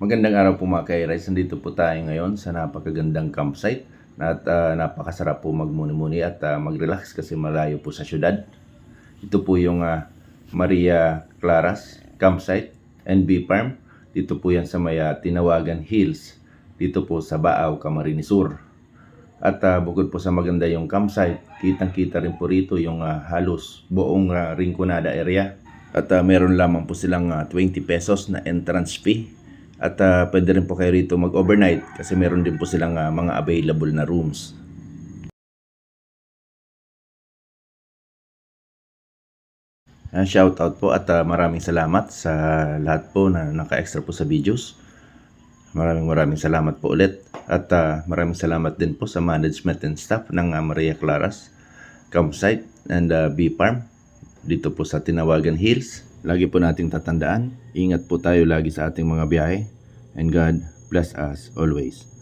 Magandang araw po mga ka-rice. Nandito po tayo ngayon sa napakagandang campsite at napakasarap po magmuni-muni at mag-relax kasi malayo po sa syudad. Ito po yung Maria Claras Campsite and Bee Farm. Dito po yan sa may Tinawagan Hills. Dito po sa Baaw, Camarines Sur. At bukod po sa maganda yung campsite, kitang-kita rin po rito yung halos buong Rinconada area. At meron lamang po silang 20 pesos na entrance fee. At pwede rin po kayo rito mag-overnight kasi meron din po silang mga available na rooms. Shout out po at maraming salamat sa lahat po na naka-extra po sa videos. Maraming salamat po ulit. At maraming salamat din po sa management and staff ng Maria Claras Campsite and Bee Farm dito po sa Tinawagan Hills. Lagi po nating tatandaan, ingat po tayo lagi sa ating mga biyahe, and God bless us always.